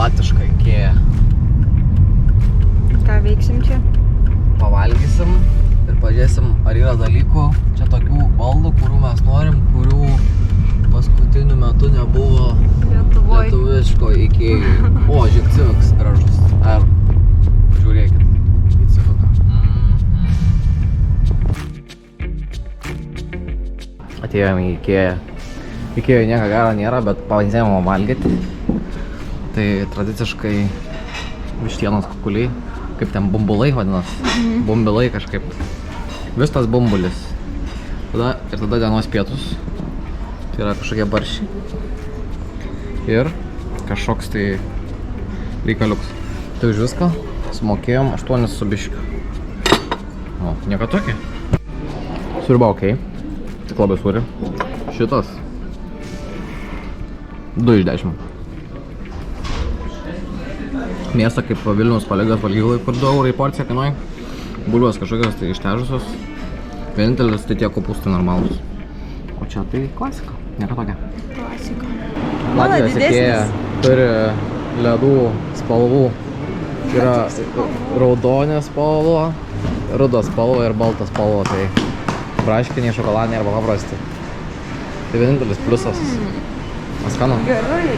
latvišką Ikėją. Ką veiksim čia? Pavalgysim ir pažiūrėsim, ar yra dalykų čia tokių baldų, kurių mes norim, kurių paskutiniu metu nebuvo lietuviško Ikėjų. O, žiūrėk, civiks gražus. Ar žiūrėkit į civiką. Atėjome į Ikėją. Ikėjoje nieko gero nėra, bet pabandėme valgyti. Tai tradiciškai vištienos kukuliai, kaip ten bumbulai vadinas, bumbilai kažkaip. Vistas bumbulis. Ir tada dienos pietus. Tai yra kažkokie barščiai. Ir kažkoks tai reikaliuks. Tai už viską sumokėjom 8 su biškiu. O, nieko tokio. Suriba ok. Tik labai suri. Šitas 2 iš 10. Mėsa kaip Vilniaus kolegos valgyklai, kur 2 eurai porcija kainuoja. Bulvės kažkokios tai ištežusios. Vienintelis tai tie kopūstai normalūs. O čia tai klasika. Nieko tokia. Klasika. Latvijos Ikėja turi ledų spalvų. Yra raudonė spalva, rudos spalva ir baltas spalva. Tai braškiniai, šokoladiniai arba paprasti. Tai vienintelis pliusas. Skanu. Gerai.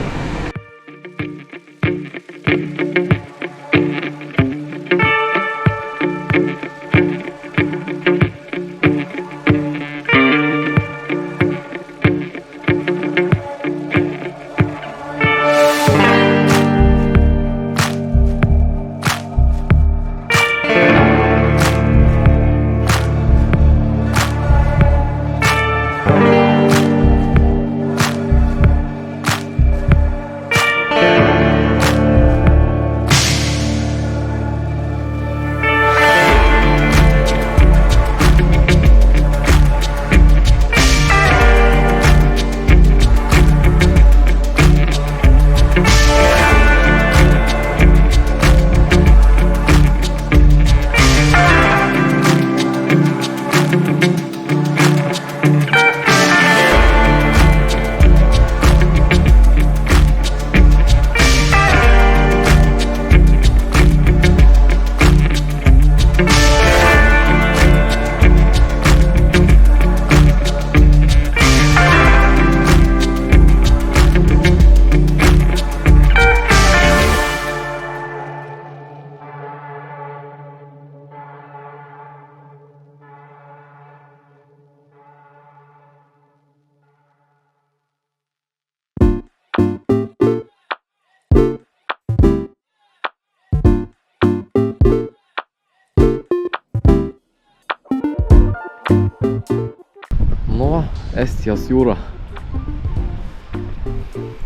Nu, Estijos jūra.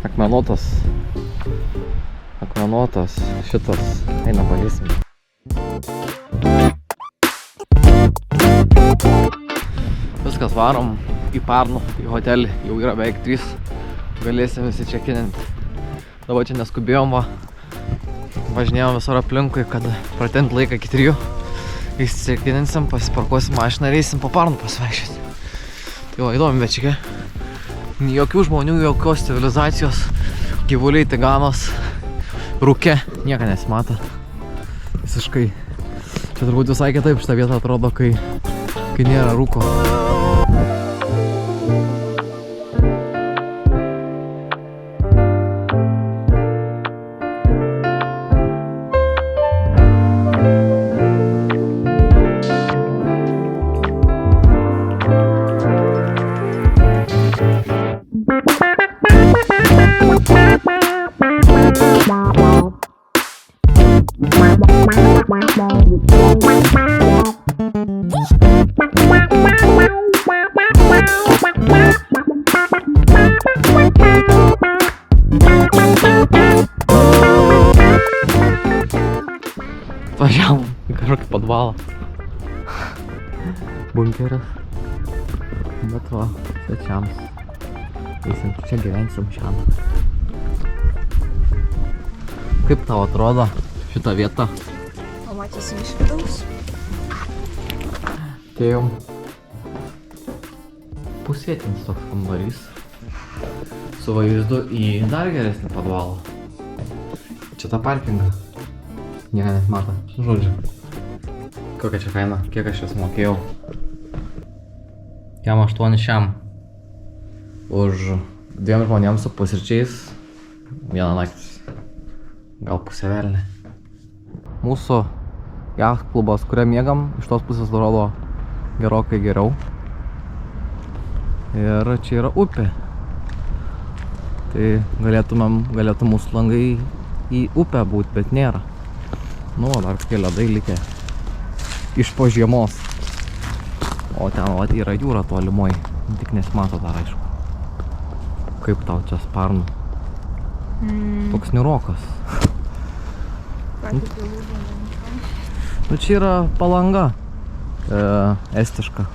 Akmenuotas šitas. Eina pažįsim. Viskas, varom į Parnų, į hotelį. Jau yra beveik 3. Galėsim visi čekininti. Dabar čia neskubėjom, va. Važinėjom visur aplinkui, kad pratenti laiką iki 3. Įsičekininsim, pasiparkuosim mašiną ir eisim po Parnų pasivaikščioti. Tai va, įdomi večikė. Jokių žmonių, jokios civilizacijos. Gyvuliai, tiganos, rūke. Nieko nesimato. Visiškai. Čia turbūt visai kitaip šitą vietą atrodo, kai nėra rūko. Važiavom į kažkokį podvalą. Bunkeris. Bet va, svečiams. Eisim čia gyvensim šiam. Kaip tau atrodo šitą vietą? Pamatysim iš vidaus. Atėjom. Pusvietinis toks kambarys. Su vaizdu į dar geresnį podvalą. Čia tą parkingą. Nieko net mato. Žodžiu. Kokia čia kaina? Kiek aš jas mokėjau? Jam 8 šiam. Už 2 žmonėms su pusryčiais. Vieną naktį. Gal pusę velnį. Mūsų jacht klubas, kurią miegam, iš tos pusės rodo gerokai geriau. Ir čia yra upė. Tai galėtų mūsų langai į upę būt, bet nėra. Nu, dar kokie ledai likę iš po žiemos. O ten vat yra jūra tolimoj, tik nesimato dar aišku. Kaip tau čia sparnų? Toks nirokas. Nu čia yra Palanga, estiška.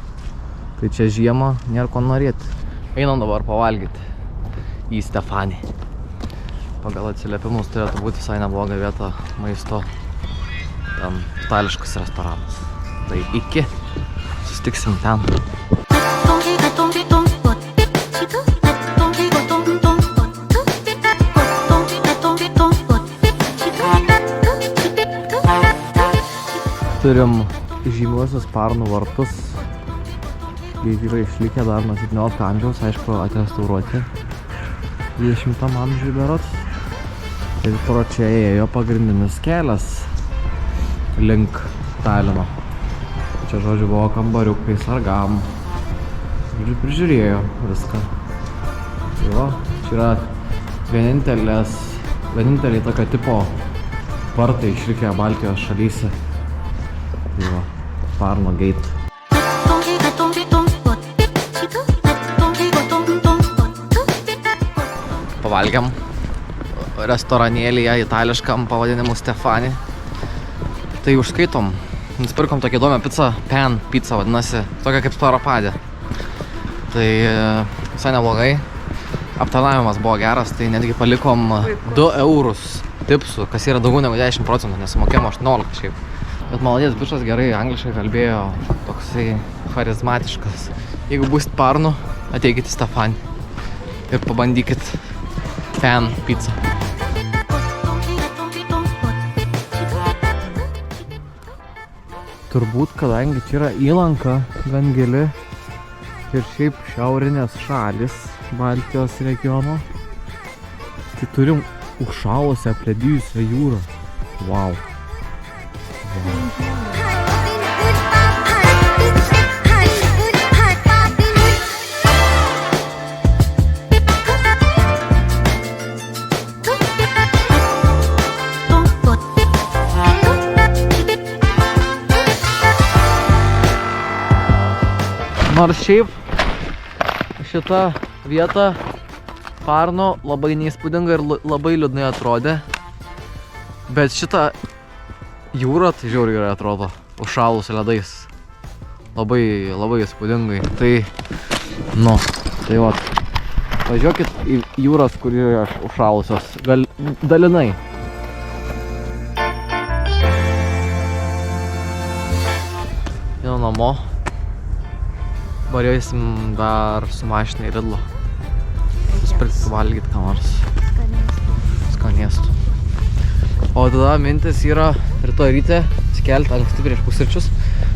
Tai čia žiema, nėra ko norėti. Einam dabar pavalgyti į Stefanį. Pagal atsiliepimus turėtų būti visai nebloga vieta maisto. Ten itališkas restoranas. Tai iki. Susitiksim ten. Turim žymiuosius Sparnų vartus. Jie yra išlikę dar nuo 17 amžiaus, aišku, atrestauruoti 20 amžiui berods. Ir pro čia ėjo pagrindinis kelias link Talino. Čia, žodžiu, buvo kambariukai sargam. Ir prižiūrėjo viską. Tai va, čia yra vieninteliai tokio tipo vartai išlikę Baltijos šalyse. Tai va, Sparno Gate. Pavalgiam restoranėlyje itališkam pavadinimu Stefani. Tai užskaitom. Nusipirkom tokią įdomią pizzą, pan pizza vadinasi, tokia kaip storapadė. Tai visai neblogai. Aptarnavimas buvo geras, tai netgi palikom 2 eurus tipsų, kas yra daugiau negu 10%, nes mokėjom 18 šiaip. Bet maladės bičas gerai angliškai kalbėjo, toksai charizmatiškas. Jeigu būsit Sparnų, ateikit į Stefanį ir pabandykit pan pizza. Turbūt, kadangi čia yra įlanka gan gili ir šiaip šiaurinės šalis Baltijos regiono, tai turim užšalusią apledėjusią jūrą. Wow. Nors šiaip šita vieta Sparno labai neįspūdinga ir labai liūdnai atrodė. Bet šita jūra tai žiauriai gerai atrodo, užšalus ledais. Labai įspūdingai. Tai, nu, tai vat, važiuokit į jūras, kur yra užšalusios, dalinai. Jau namo. Varėsim dar su mašinai Lidlo. Suspirkti valgyti ką nors. Skanėstų. O tada mintis yra rytoj ryte atsikelti anksti prieš pusryčius.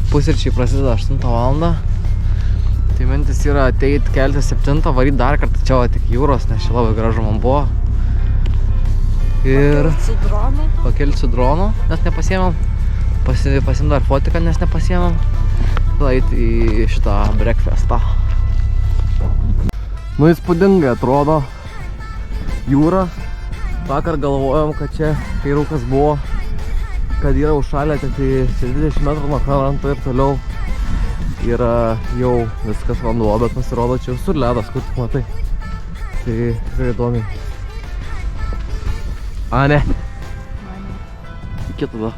Pusryčiai prasideda 8 valandą. Tai mintis yra ateit kelti 7, varyti dar kartą čia tik jūros, nes čia labai gražu man buvo. Ir pakelti su dronu, nes nepasiėmėm. Pasiėm dar fotiką, nes nepasiėmėm. Tada eiti į šitą breakfastą. Nu, įspūdingai atrodo jūra. Vakar galvojom, kad čia, kai rūkas buvo, kad yra užšalę tik 20 metrų nuo kranto ir toliau yra jau viskas vanduo, bet pasirodo čia visur ledas, kur tik matai. Tai tikrai įdomiai. A, ne? Iki tada.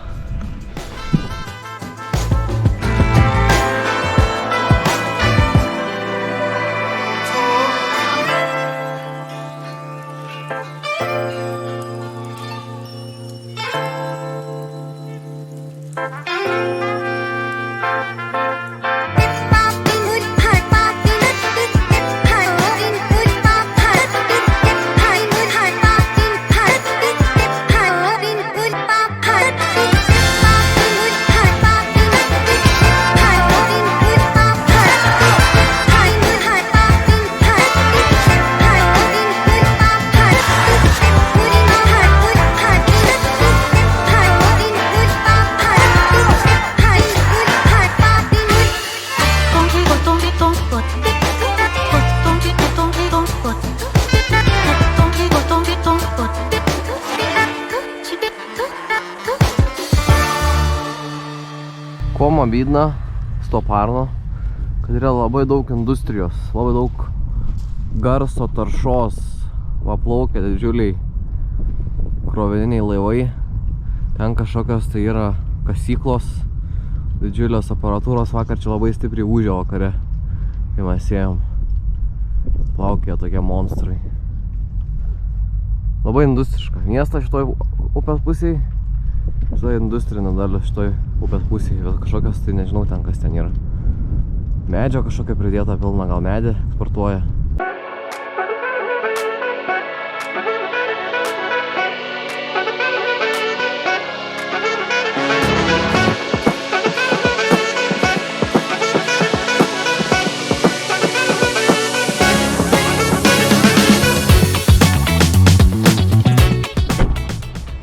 Kuom abydna Stoparno, kad yra labai daug industrijos, labai daug garso taršos, paplaukia didžiuliai krovininiai laivai, ten kažkokios tai yra kasyklos, didžiulės aparatūros. Vakar čia labai stipriai ūžė vakare, kai mes ėjom, plaukė tokie monstrai. Labai industriška. Miestas šitoj upės pusėj, šitoj industrinė dalis šitoj upės pusėj, bet kažkokios tai nežinau ten kas ten yra. Medžio kažkokia pridėta pilna, gal medį eksportuoja.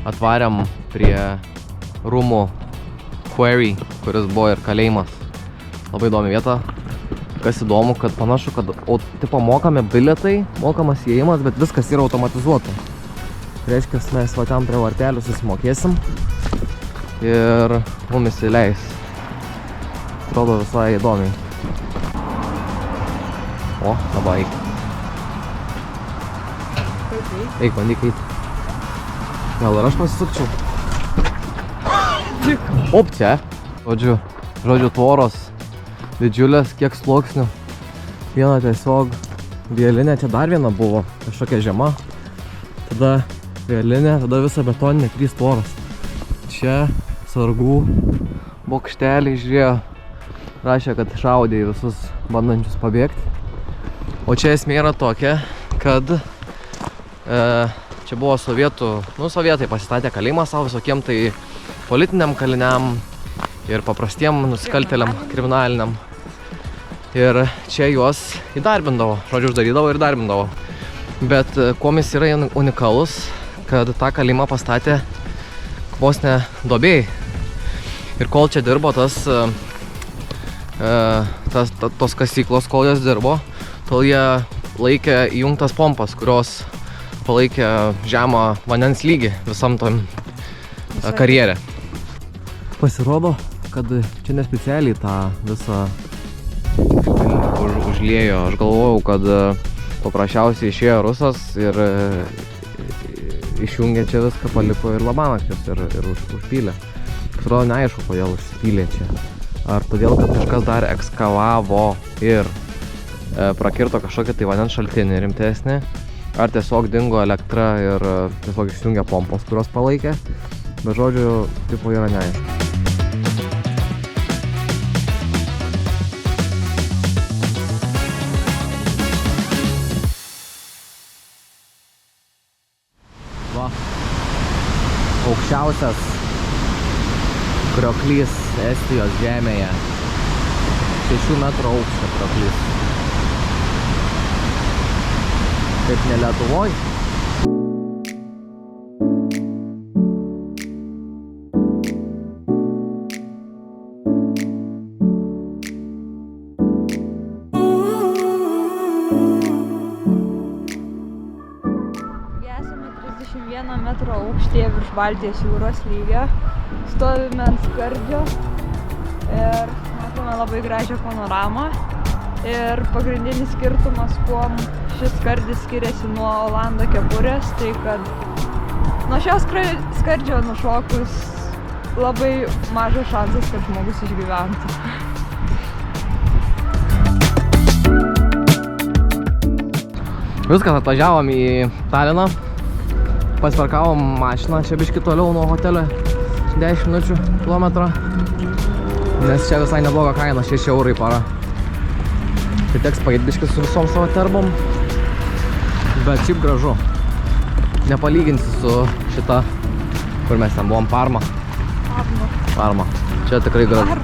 Atvarėm prie rūmų Quarry, kuris buvo ir kalėjimas. Labai įdomi vieta. Kas įdomu, kad panašu, kad tipo mokami bilietai, mokamas įėjimas, bet viskas yra automatizuota. Reiškia, mes va ten prie vartelių susimokėsim ir mumis įleis. Atrodo visai įdomiai. O, dabar eik. Eik, bandyk eiti. Gal ir aš pasisukčiau? Opcija. Žodžiu, tvoros didžiulės, kiek sluoksnių. Viena tiesiog vielinė, čia dar viena buvo, kažkokia žema. Tada vielinė, tada visa betoninė, 3 tvoros. Čia sargų bokšteliai, žiūrėjo, rašė, kad šaudė į visus bandančius pabėgti. O čia esmė yra tokia, kad čia buvo sovietai pasistatė kalėjimą savo visokiem tai politiniam kaliniam ir paprastiem nusikaltėliam, kriminaliniam. Ir čia juos įdarbindavo, žodžiu, uždarydavo ir darbindavo. Bet kuom jis yra unikalus, kad tą kalėjimą pastatė vos ne duobėjai. Ir kol čia dirbo tos kasyklos, kol jos dirbo, tol jie laikė įjungtas pompas, kurios palaikė žemą vandens lygį visam tam karjere. Pasirodo, kad čia nespecialiai tą visą užliejo. Aš galvojau, kad paprasčiausiai išėjo rusas ir išjungė čia viską, paliko ir labanakčius ir užpylė. Pasirodo, neaišku, kodėl užpylė čia. Ar todėl, kad kažkas dar ekskavavo ir prakirto kažkokį tai vandens šaltinį rimtesnį, ar tiesiog dingo elektra ir tiesiog išjungė pompos, kurios palaikė. Bet žodžiu, tipo yra neaišku. Va, aukščiausias krioklys Estijos žemėje. 6 metrų aukščio krioklys. Kaip ne Lietuvoj. Esame 31 metro aukštyje virš Baltijos jūros lygio. Stovime ant skardžio ir matome labai gražią panoramą. Ir pagrindinis skirtumas, kuom šis skardis skiriasi nuo Olando kepurės, tai kad nuo šios skardžio nušokus labai mažas šansas, kad žmogus išgyventų. Viskas, atvažiavom į Taliną, pasiparkavom mašiną, čia biškį toliau nuo hotelio 10 minučių kilometrą, nes čia visai nebloga kaina, 6 eurai para. Tai teks paeit biškį su visom savo terbom, bet šiaip gražu. Nepalyginsi su šita, kur mes ten buvom, Parma. Parma. Čia tikrai gražu.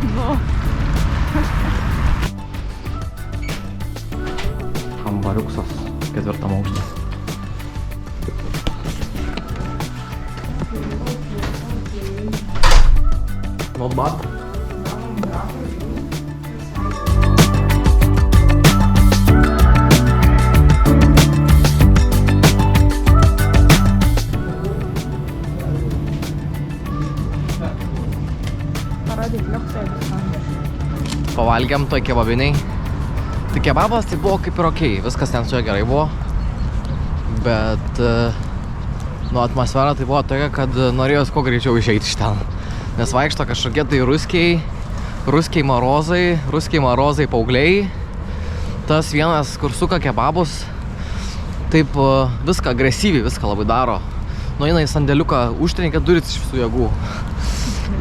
Kambariuksas, 4 aukštas. Not bad. Ради 3 царей. pavalgėm toj kebabiniai. Tai kebabas tai buvo kaip ir okei, viskas ten su juo gerai buvo. Bet nu, atmosfera tai buvo tokia, kad norėjos kuo greičiau išeiti iš ten. Nes vaikšto kažkokie tai ruskiai marozai paaugliai. Tas vienas, kur suka kebabus, taip viską agresyviai, viską labai daro. Nueina į sandėliuką, užtrenkia duris iš visų jėgų.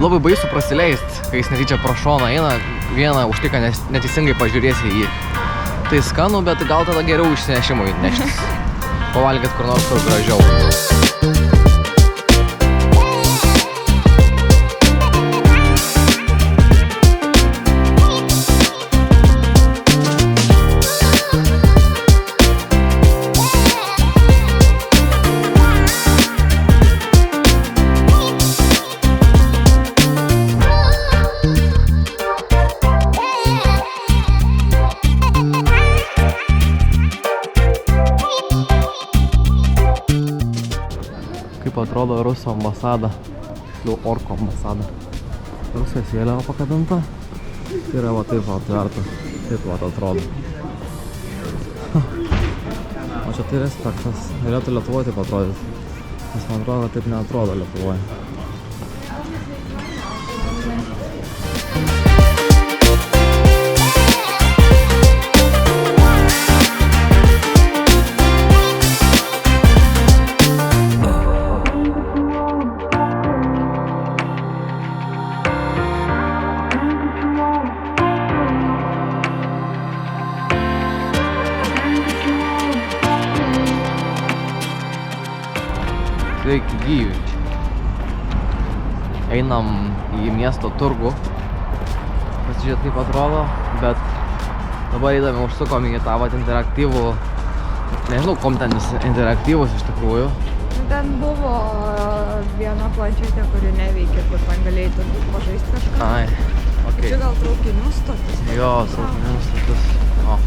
Labai baisu prasileist, kai jis netyčia pro šoną eina, vieną už tai, kad neteisingai pažiūrėsi į jį. Tai skanu, bet gal tada geriau išsinešimui neštis. Pavalgėt kur nors kur gražiau. Kaip atrodo Rusų ambasada, tiksliau Orko ambasada. Rusijos vėliava pakabinta. Yra va taip atverta, taip va atrodo. O čia tai respektas. Galėtų Lietuvoje taip atrodyti. Nes man atrodo, taip neatrodo Lietuvoje. Sveiki gyvi. Einam į miesto turgų. Pasižiūrėt kaip atrodo, bet dabar eidami užsukom į tą vat interaktyvų, nežinau, kom ten jis interaktyvus iš tikrųjų. Ten buvo viena planšetė, kuri neveikė, kur ten galėjai turbūt pažaisti kažką. Ai, okei. Čia gal traukinių stotis? Jo, traukinių stotis. O.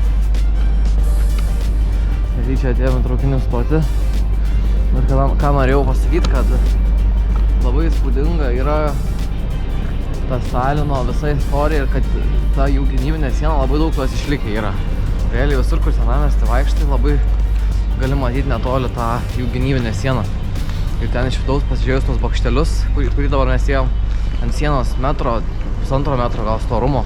Netyčia atėjome traukinių stotį. Bet ką norėjau pasakyti, kad labai įspūdinga yra ta Stalino visa istorija ir kad ta jų gynybinė siena labai daug tos išlikę yra. Realiai visur, kur senamiesty vaikštai, labai gali matyti netoli tą jų gynybinę sieną. Ir ten iš vidaus pasižiūrėjus tos bokštelius, kurį dabar mes ėjom ant sienos metro, pusantro metro gal storumo.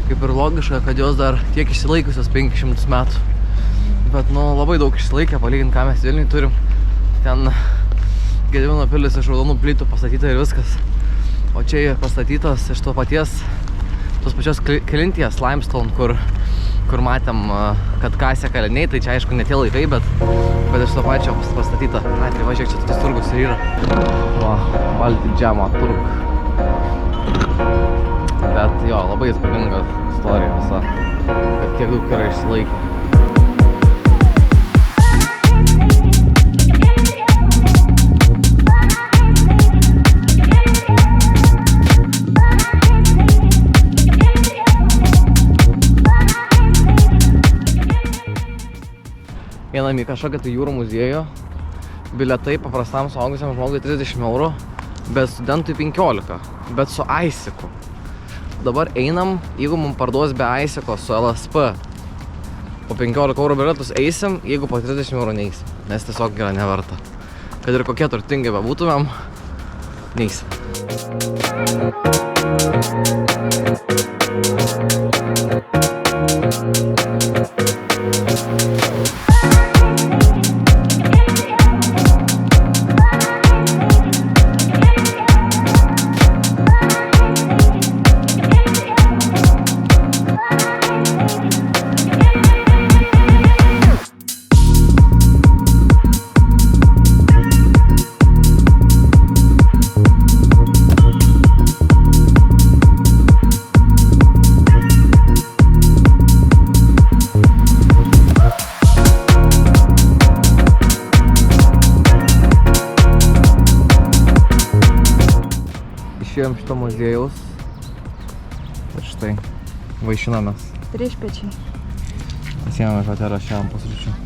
Kaip ir logiška, kad jos dar tiek išsilaikiusios 500 metų. Bet nu labai daug išsilaikė, palyginti ką mes Vilniuj turim. Ten Gedimino pilis iš raudonų plytų pastatyta ir viskas. O čia pastatytas iš tos pačios kelinties limestone, kur matėm, kad kasė kaliniai, tai čia aišku ne tie laikai, bet iš to pačio pastatyta. Ai, tai va, žiūrėk, čia tas turgus ir yra. Va, Balti džemo turg. Bet jo, labai įspūdinga istorija visa, kad tiek daug yra išsilaikę. Einam į kažkokią tai jūrų muziejų. Bilietai paprastam suaugusiam žmogui 30 €, bet studentui 15, bet su Aisiku. Dabar einam, jeigu mums parduos be Aisiko su LSP, po 15 € bilietus eisim, jeigu po 30 € neeisim, nes tiesiog yra neverta. Kad ir kokie turtingi bebūtumėm, neeisim. Išėjom šito muziejaus ir štai vaišinamės. Priešpiečiai. Pasiėmėme hotelio šiandien pusryčių.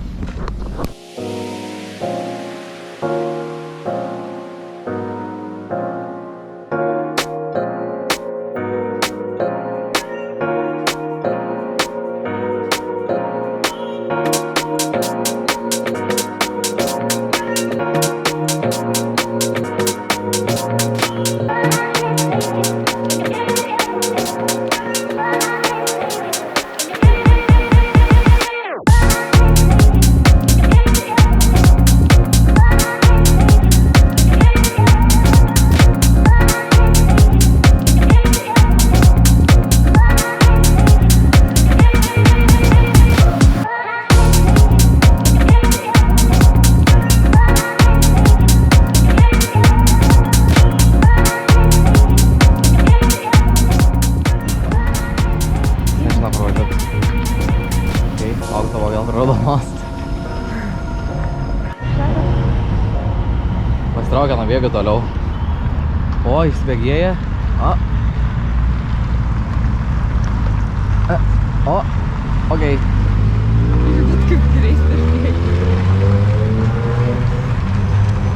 raudonos. Pasitraukia nuo bėgių toliau. O, išsibėgėja. O, okei. Bet kaip greitai.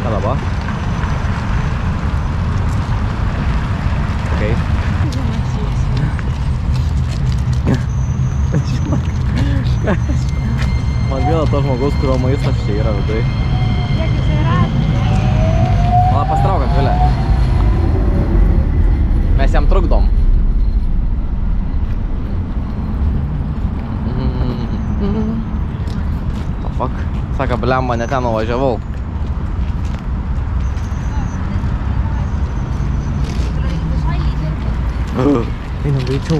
Ką dabar? Okei. Man gaila to žmogaus, kurio maistas čia yra vidui. Kiek jis yra? Mala, pastraukam, Vilė. Mes jam trukdom. O fuck. Saka, blemba, ne ten nuvažiavau. Einam greičiau.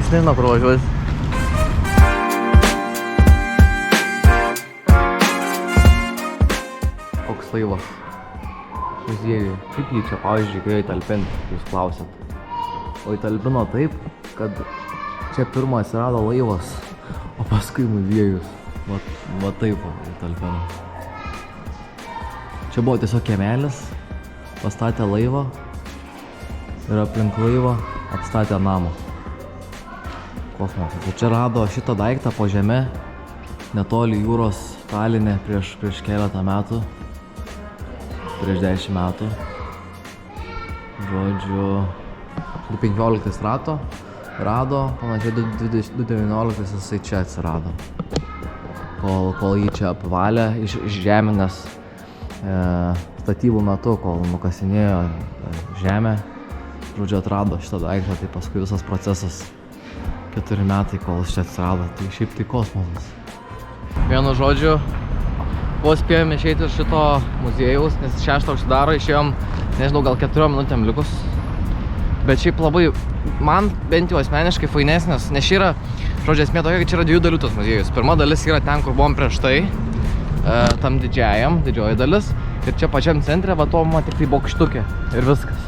Jis nežino, kur važiuos. Koks laivas muziejui. Kaip jį čia, pavyzdžiui, galėjo įtalpinti, jūs klausėt. O įtalpino taip, kad čia pirmą atsirado laivas, o paskui muziejus. Va taip įtalpino. Čia buvo tiesiog kiemelis, pastatė laivą ir aplink laivą atstatė namą. Kosmosas. Ir čia rado šitą daiktą po žeme, netoli jūros Taline prieš keletą metų. Prieš 10 metų. Žodžiu, 2015 rado, panašiai 2019 jisai čia atsirado. Kol jį čia apvalė iš žeminės statybų metu, kol nukasinėjo žemę, žodžiu, atrado šitą daiktą, tai paskui visas procesas 4 metai, kol jis čia atsirado, tai šiaip tai kosmosas. Vienu žodžiu, vos spėjome išeiti iš šito muziejaus, nes 6 užsidaro, išėjom, nežinau, gal 4 minutėm likus. Bet šiaip labai, man bent jau asmeniškai fainesnis, nes čia yra, žodžiu, esmė tokia, kad čia yra 2 dalių tas muziejus. Pirma dalis yra ten, kur buvom prieš tai, tam didžioji dalis. Ir čia pačiam centre, va to man tik tai bokštukė ir viskas.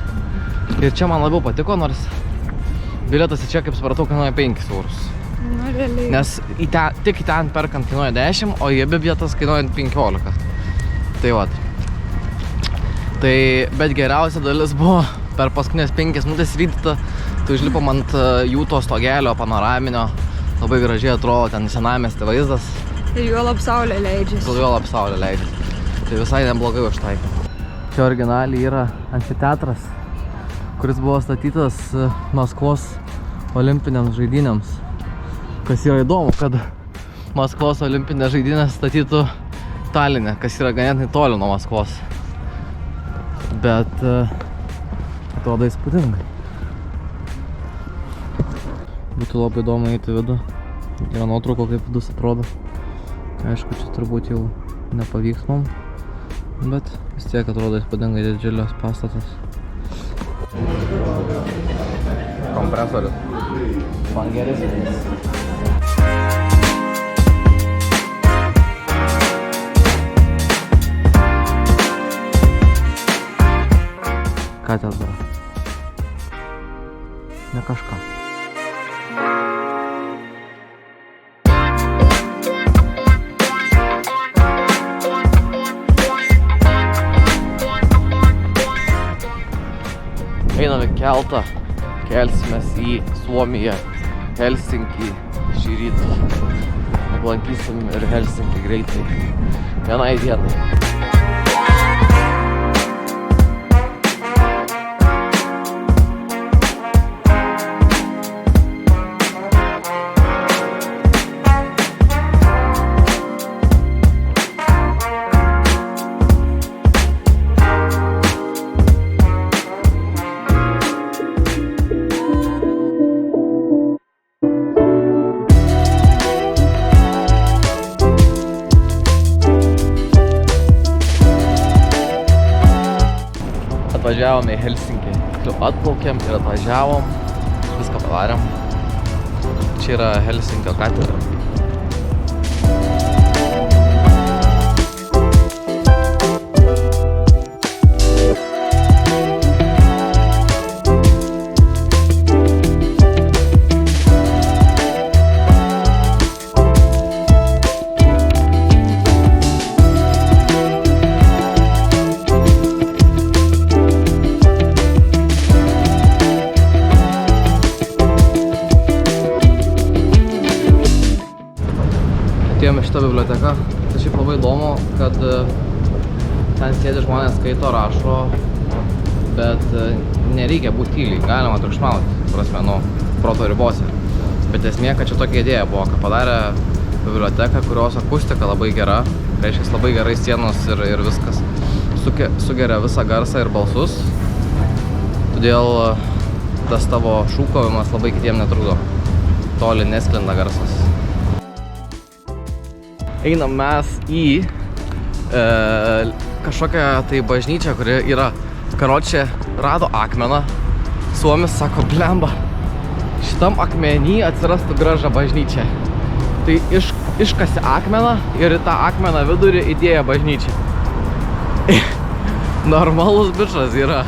Ir čia man labiau patiko, nors bilietas į čia, kaip supratau, kainuoja 5 eurus. Nu, realiai. Nes tik į ten perkant kainuoja 10, o į abi vietas kainuoja 15. Tai vat. Tai, bet geriausia dalis buvo per paskutinės 5 minutės vykdyta. Tai užlipom ant jų to stogelio panoraminio. Labai gražiai atrodo ten senamiestį vaizdas. Ir juolab saulė leidžiasi. Juolab saulė leidžiasi. Tai visai neblogai užtaikė. Čia originaliai yra amfiteatras, kuris buvo statytas Maskvos olimpinėms žaidynėms. Kas yra įdomu, kad Maskvos olimpinės žaidynės statytų Taline, kas yra ganėtinai toli nuo Maskvos. Bet atrodo įspūdingai. Būtų labai įdomu eiti į vidų. Yra nuotrauko, kaip vidus atrodo. Aišku, čia turbūt jau nepavyks mums, bet vis tiek atrodo įspūdingai didžiulis pastatas. Kompresorius. Man geresnis. Katedra. Ne kažką. Einame keltą, kelsimės į Suomiją, Helsinkį šį rytą. Aplankysim ir Helsinkį greitai, vienai dienai. Atvažiavom į Helsinkį, atplaukėm ir atvažiavom, viską padarėm. Čia yra Helsinkio katedra. Atėjome šitą biblioteką. Tai šiaip labai įdomu, kad ten sėdi žmonės, skaito, rašo, bet nereikia būti tyliai, galima triukšmauti, prasme, nu, proto ribose. Bet esmė, kad čia tokia idėja buvo, kad padarė biblioteką, kurios akustika labai gera, reiškia labai gerai sienos ir viskas. Sugeria visą garsą ir balsus, todėl tas tavo šūkavimas labai kitiem netrukdo. Toli nesklinda garsas. Einam mes į kažkokią tai bažnyčią, kuri yra, karočią, rado akmeną. Suomis sako, blemba, šitam akmenį atsirastų graža bažnyčia. Tai iškasi akmeną ir į tą akmeną vidurį įdėjo bažnyčią. Normalus bičas yra.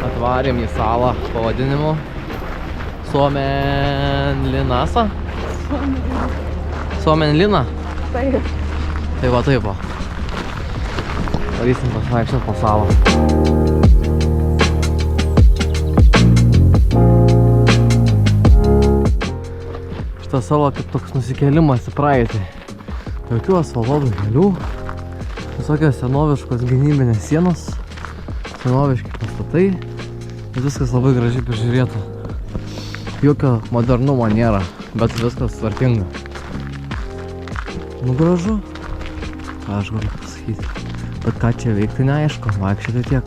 Atvarėm į salą pavadinimu Suomenlinasa? Suomenlina? Taip. Tai va taip va. Varysim pasivaikščiot po salą. Šitą salą kaip toks nusikėlimas į praeitį. Jokių asfaltuotų kelių, visokios senoviškos gynybinės sienos, senoviški pastatai. Viskas labai gražiai prižiūrėta. Jokio modernumo nėra, bet viskas tvarkinga. Nu gražu, ką aš galiu pasakyti. Bet ką čia veikti neaišku, vaikščioti tiek.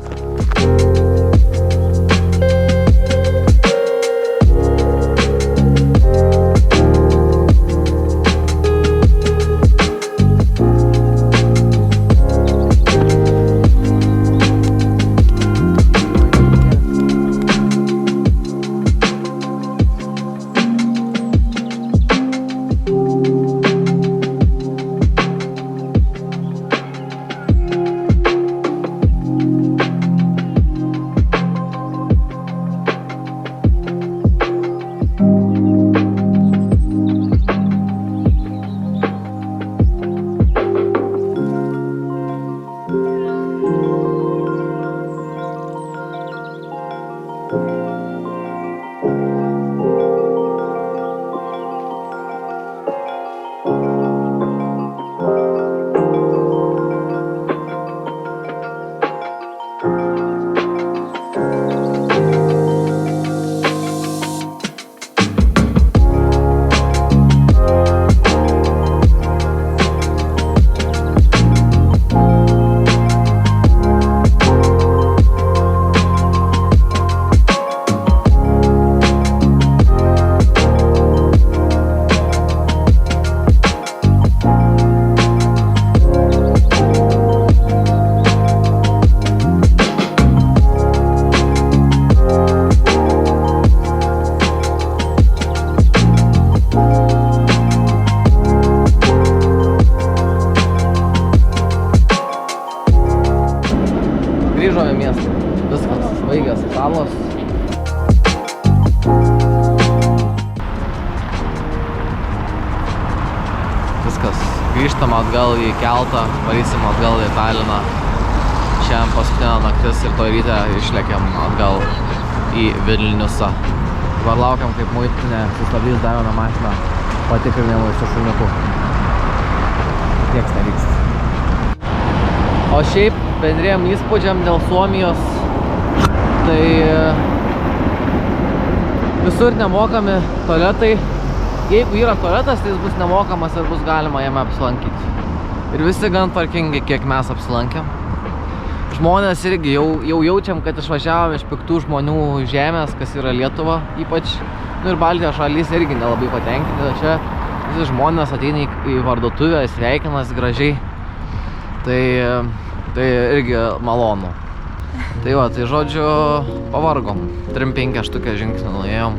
Grįžome į miestą. Viskas, baigės salos. Viskas. Grįžtam atgal į keltą, varysim atgal į Taliną. Šiandien paskutinė naktis ir to ryte išlėkiam atgal į Vilniusą. Dabar laukiam, kaip muitinė sustabdys dar vieną mašiną patikrinimui su šuniuku. Nieks nevyksta. O šiaip bendriem įspūdžiam dėl Suomijos, tai visur nemokami tualetai. Jeigu yra tualetas, tai jis bus nemokamas ir bus galima jame apsilankyti. Ir visi gan tvarkingi, kiek mes apsilankėm. Žmonės irgi jau jaučiam, kad išvažiavom iš piktų žmonių žemės, kas yra Lietuva ypač. Nu ir Baltijos šalys irgi nelabai patenkinti. Čia visi žmonės ateina į parduotuvę, sveikinas gražiai. Tai irgi malonu. Tai va, tai žodžiu, pavargom. 3-5 štukę žingsnių nuėjom.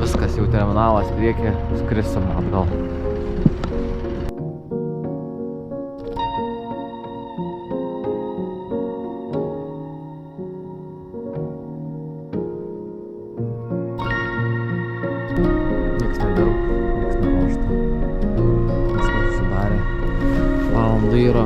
Viskas, jau terminalas priekį, skrisim atgal. Nieks nedirba, nieks neruošta. Viskas susidarė. Valandų yra